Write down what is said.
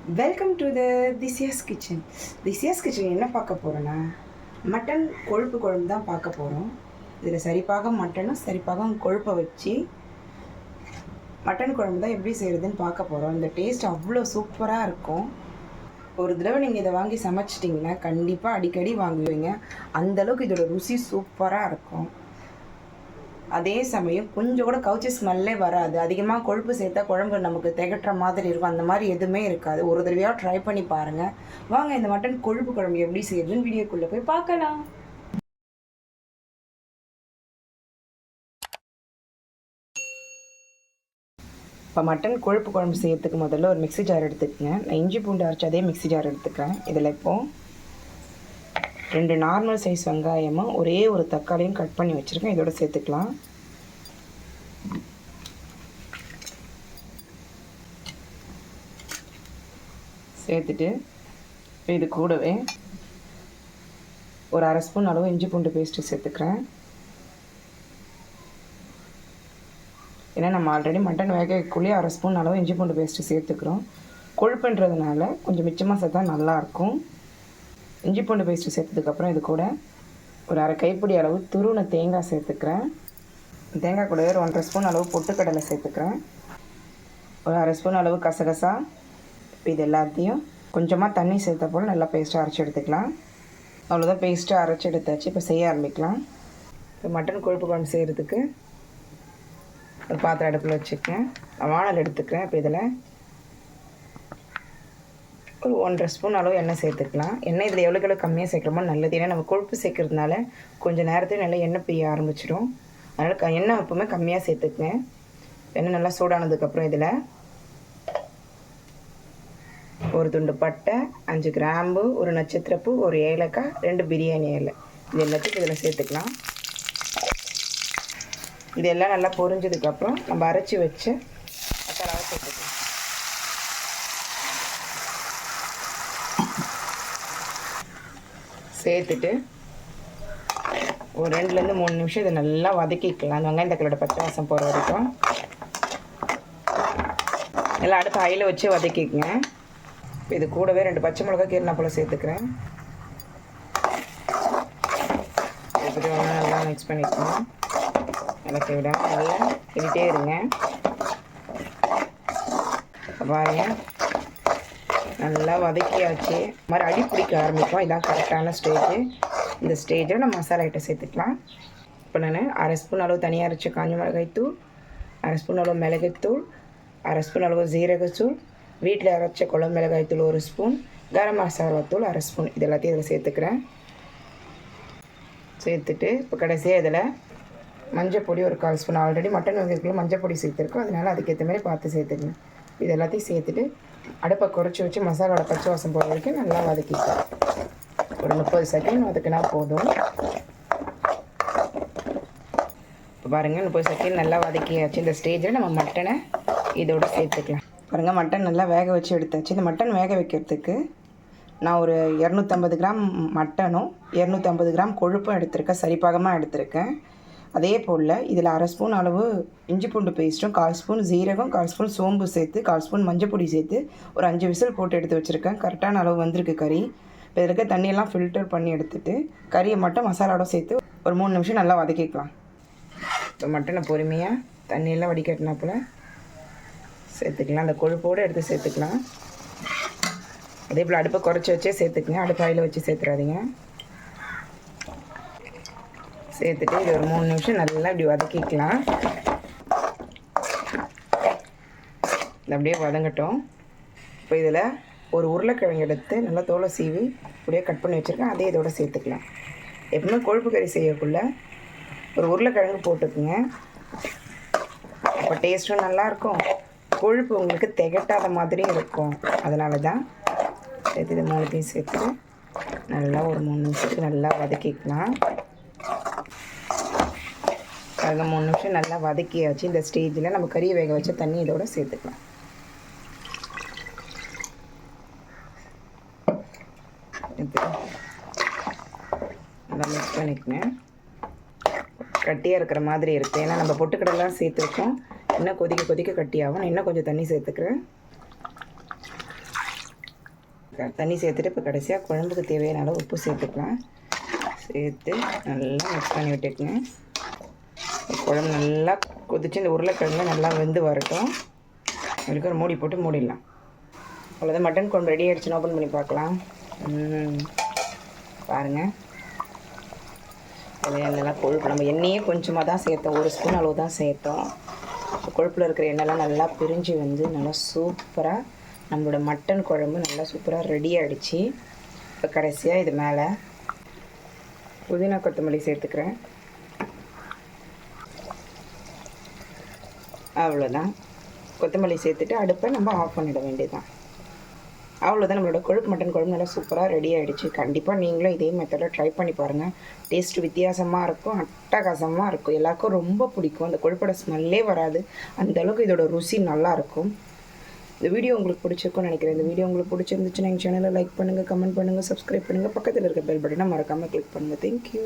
Welcome to திசியாஸ் kitchen. திசியாஸ் kitchen என்ன பார்க்க போகிறோன்னா, மட்டன் கொழுப்பு குழம்பு தான் பார்க்க போகிறோம். இதில் சரிப்பாகம் மட்டனும் சரிப்பாகம் கொழுப்பை வச்சு மட்டன் குழம்பு தான் எப்படி செய்கிறதுன்னு பார்க்க போகிறோம். இந்த டேஸ்ட் அவ்வளோ சூப்பராக இருக்கும். ஒரு தடவை நீங்கள் இதை வாங்கி சமைச்சிட்டிங்கன்னா கண்டிப்பாக அடிக்கடி வாங்குவீங்க. அந்தளவுக்கு இதோட ருசி சூப்பராக இருக்கும். அதே சமயம் கொஞ்சம் கூட கவுச்சி ஸ்மெல்லே வராது. அதிகமாக கொழுப்பு சேர்த்தா குழம்பு நமக்கு திகட்டுற மாதிரி இருக்கும். அந்த மாதிரி எதுவுமே இருக்காது. ஒரு தடவையாக ட்ரை பண்ணி பாருங்கள். வாங்க இந்த மட்டன் கொழுப்பு குழம்பு எப்படி செய்யுதுன்னு வீடியோக்குள்ளே போய் பார்க்கலாம். இப்போ மட்டன் கொழுப்பு குழம்பு செய்யறதுக்கு முதல்ல ஒரு மிக்ஸி ஜார் எடுத்துக்கங்க. நான் இஞ்சி பூண்டு அரைச்சி அதே மிக்ஸி ஜார் எடுத்துக்கிறேன். இதில் இப்போது 2 நார்மல் சைஸ் வெங்காயமும் ஒரே ஒரு தக்காளியும் கட் பண்ணி வச்சுருக்கேன். இதோட சேர்த்துக்கலாம். சேர்த்துட்டு இது கூடவே ஒரு 1/2 ஸ்பூன் அளவு இஞ்சி பூண்டு பேஸ்ட்டு சேர்த்துக்கிறேன். ஏன்னா நம்ம ஆல்ரெடி மட்டன் வேகக்குள்ளேயே 1/2 ஸ்பூன் அளவு இஞ்சி பூண்டு பேஸ்ட்டு சேர்த்துக்கிறோம். கொழுப்புன்றதுனால கொஞ்சம் மிச்சமாக சேர்த்தா நல்லாயிருக்கும். இஞ்சி பூண்டு பேஸ்ட்டு சேர்த்ததுக்கப்புறம் இது கூட ஒரு 1/2 கைப்பிடி அளவு துருவின தேங்காய் சேர்த்துக்கிறேன். தேங்காய் கூடவே ஒரு 1/2 ஸ்பூன் அளவு பொட்டுக்கடலை சேர்த்துக்கிறேன். ஒரு 1/2 ஸ்பூன் அளவு கசகசா. இது எல்லாத்தையும் கொஞ்சமாக தண்ணி சேர்த்த போல் நல்லா பேஸ்ட்டாக அரைச்சி எடுத்துக்கலாம். அவ்வளோதான், பேஸ்ட்டாக அரைச்சி எடுத்தாச்சு. இப்போ செய்ய ஆரம்பிக்கலாம். இப்போ மட்டன் கொழுப்பு குழம்பு செய்கிறதுக்கு ஒரு பாத்திரம் அடுப்பில் வச்சுக்கேன். வானல் எடுத்துக்கிறேன். இப்போ இதில் ஒரு 1/2 ஸ்பூன் அளவு எண்ணெய் சேர்த்துக்கலாம். எண்ணெய் இதில் எவ்வளோ கம்மியாக சேர்க்குறோமோ நல்லது. ஏன்னா நம்ம கொழுப்பு சேர்க்கறதுனால கொஞ்சம் நேரத்தையும் நல்லா எண்ணெய் பிரிய ஆரம்பிச்சிடும். அதனால் எண்ணெய் எப்பவுமே கம்மியாக சேர்த்துக்குங்க. எண்ணெய் நல்லா சூடானதுக்கப்புறம் இதில் ஒரு துண்டு பட்டை, 5 கிராம்பு, ஒரு நட்சத்திரப்பூ, ஒரு ஏலக்காய், 2 பிரியாணி இலை, இது எல்லாத்தையும் இதில் சேர்த்துக்கலாம். இதெல்லாம் நல்லா பொரிஞ்சதுக்கப்புறம் நம்ம அரைச்சி வச்சு மசாலாவை சேர்த்துக்கலாம். சேர்த்துட்டு ஒரு 2லேருந்து 3 நிமிஷம் இதை நல்லா வதக்கிக்கலாம். அந்த வெங்காயம் தக்காளியோட பச்சை வாசம் போகிற வரைக்கும் நல்லா அடுப்பு ஹையில் வச்சு வதக்கிக்குங்க. இது கூடவே 2 பச்சை மிளகாய் கீரைனா போல் சேர்த்துக்கிறேன். சேர்த்துட்டு நல்லா மிக்ஸ் பண்ணிக்கணும். இலக்கி விட நல்லா கிண்டிகிட்டே இருங்க. பாருங்க நல்லா வதக்கியாச்சு. இது மாதிரி அடி பிடிக்க ஆரம்பிக்கும். இதான் கரெக்டான ஸ்டேஜ். இந்த ஸ்டேஜில் நம்ம மசாலா ஐட்டம் சேர்த்துக்கலாம். இப்போ நான் 1/2 ஸ்பூன் அளவு தனியாக அரைச்ச காஞ்ச மிளகாய்த்தூள், 1/2 ஸ்பூன் அளவு மிளகுத்தூள், 1/2 ஸ்பூன் அளவு ஜீரகத்தூள், வீட்டில் அரைச்ச குழம்பு மிளகாய்த்தூள் 1 ஸ்பூன், கரம் மசாலாத்தூள் 1/2 ஸ்பூன், இது எல்லாத்தையும் இதில் சேர்த்துக்கிறேன். சேர்த்துட்டு இப்போ கடைசியாக இதில் மஞ்சள் பொடி ஒரு 1/4 ஸ்பூன். ஆல்ரெடி மட்டன் வகைக்குள்ளே மஞ்சள் பொடி சேர்த்துருக்கோம். அதனால் அதுக்கேற்ற மாதிரி பார்த்து சேர்த்துக்கணும். இது எல்லாத்தையும் சேர்த்துட்டு அடுப்பை குறைச்சி வச்சு மசாலாவோட பச்சை வாசம் போகிற வரைக்கும் நல்லா வதக்கிக்கலாம். ஒரு 30 செகண்ட் வதக்கினா போதும். இப்போ பாருங்கள் 30 செகண்ட் நல்லா வதக்கியாச்சு. இந்த ஸ்டேஜில் நம்ம மட்டனை இதோடு சேர்த்துக்கலாம். பாருங்கள் மட்டன் நல்லா வேக வச்சு எடுத்தாச்சு. இந்த மட்டன் வேக வைக்கிறதுக்கு நான் ஒரு 250 கிராம் மட்டனும் 250 கிராம் கொழுப்பும் எடுத்திருக்கேன். சரிப்பாகமாக எடுத்திருக்கேன். அதே போல் இதில் 1/2 ஸ்பூன் அளவு இஞ்சி பூண்டு பேஸ்ட்டும், 1/4 ஸ்பூன் ஜீரகம், 1/4 ஸ்பூன் சோம்பு சேர்த்து, 1/4 ஸ்பூன் மஞ்சள் பொடி சேர்த்து ஒரு 5 விசில் போட்டு எடுத்து வச்சுருக்கேன். கரெக்டான அளவு வந்திருக்கு கறி. இப்போ இதில் இருக்க தண்ணியெல்லாம் ஃபில்டர் பண்ணி எடுத்துகிட்டு கறியை மட்டும் மசாலாவோட சேர்த்து ஒரு 3 நிமிஷம் நல்லா வதக்கிக்கலாம். இப்போ மட்டனை பொறுமையாக தண்ணியெல்லாம் வடிகட்டினாப்புல சேர்த்துக்கலாம். அந்த கொழுப்போடு எடுத்து சேர்த்துக்கலாம். அதே போல் அடுப்பை குறைச்சி வச்சே சேர்த்துக்குங்க. அடுப்பு ஆயில் வச்சு சேர்த்துறாதீங்க. சேர்த்துட்டு இது ஒரு 3 நிமிஷம் நல்லா இப்படி வதக்கிக்கலாம். இது அப்படியே வதங்கட்டும். இப்போ இதில் ஒரு உருளைக்கிழங்கு எடுத்து நல்லா தோலை சீவி அப்படியே கட் பண்ணி வச்சுருக்கேன். அதே இதோட சேர்த்துக்கலாம். எப்பவுமே கொழுப்பு கறி செய்யக்குள்ள ஒரு உருளைக்கிழங்கு போட்டுக்குங்க. அப்போ டேஸ்ட்டும் நல்லாயிருக்கும், கொழுப்பு உங்களுக்கு திகட்டாத மாதிரியும் இருக்கும். அதனால தான் சேர்த்து இது 3த்தையும் சேர்த்துட்டு நல்லா ஒரு 3 நிமிஷத்துக்கு நல்லா வதக்கிக்கலாம். அதுக்கு 3 நிமிஷம் நல்லா வதக்கியாச்சு. இந்த ஸ்டேஜில் நம்ம கறியை வேக வச்ச தண்ணி இதோட சேர்த்துக்கலாம். நல்லா மிக்ஸ் பண்ணிக்கணும். கட்டியாக இருக்கிற மாதிரி இருக்குது. ஏன்னா நம்ம பொட்டுக்கடலாம் சேர்த்துருக்கோம். இன்னும் கொதிக்க கொதிக்க கட்டியாகும். நான் இன்னும் கொஞ்சம் தண்ணி சேர்த்துக்கிறேன். தண்ணி சேர்த்துட்டு இப்போ கடைசியாக குழம்புக்கு தேவையான அளவு உப்பு சேர்த்துக்கலாம். சேர்த்து நல்லா மிக்ஸ் பண்ணி விட்டுக்குங்க. குழம்பு நல்லா கொதிச்சு இந்த உருளைக்கிழங்கு நல்லா வெந்து வரட்டும். அதுக்கு ஒரு மூடி போட்டு மூடிடலாம். அவ்வளோதான், மட்டன் குழம்பு ரெடி ஆகிடுச்சுன்னு ஓப்பன் பண்ணி பார்க்கலாம். பாருங்கள், எண்ணெய்லாம் கொழுப்பு நம்ம எண்ணெயே கொஞ்சமாக தான் சேர்த்தோம், 1 ஸ்பூன் அளவு தான் சேர்த்தோம். கொழுப்பில் இருக்கிற எண்ணெய்லாம் நல்லா பிரிஞ்சு வந்து நல்லா சூப்பராக நம்மளோட மட்டன் குழம்பு நல்லா சூப்பராக ரெடி ஆகிடுச்சு. இப்போ கடைசியாக இது மேலே புதினா கொத்தமல்லி சேர்த்துக்கிறேன். அவ்வளோதான், கொத்தமல்லி சேர்த்துட்டு அடுப்பை நம்ம ஆஃப் பண்ணிட வேண்டியதுதான். அவ்வளோதான், நம்மளோட கொழுப்பு மட்டன் குழம்பு நல்லா சூப்பராக ரெடி ஆகிடுச்சு. கண்டிப்பாக நீங்களும் இதே மெத்தடில் ட்ரை பண்ணி பாருங்கள். டேஸ்ட் வித்தியாசமாக இருக்கும், அட்டகாசமாக இருக்கும். எல்லாருக்கும் ரொம்ப பிடிக்கும். அந்த கொழுப்போட ஸ்மெல்லே வராது, அந்தளவுக்கு இதோட ருசி நல்லாயிருக்கும். இந்த வீடியோ உங்களுக்கு பிடிச்சிருக்கும்னு நினைக்கிறேன். இந்த வீடியோ உங்களுக்கு பிடிச்சிருந்துச்சுன்னா எங்கள் சேனலை லைக் பண்ணுங்கள், கமெண்ட் பண்ணுங்கள், சப்ஸ்கிரைப் பண்ணுங்கள். பக்கத்தில் இருக்க பெல் பட்டனை மறக்காமல் கிளிக் பண்ணுங்கள். தேங்க்யூ.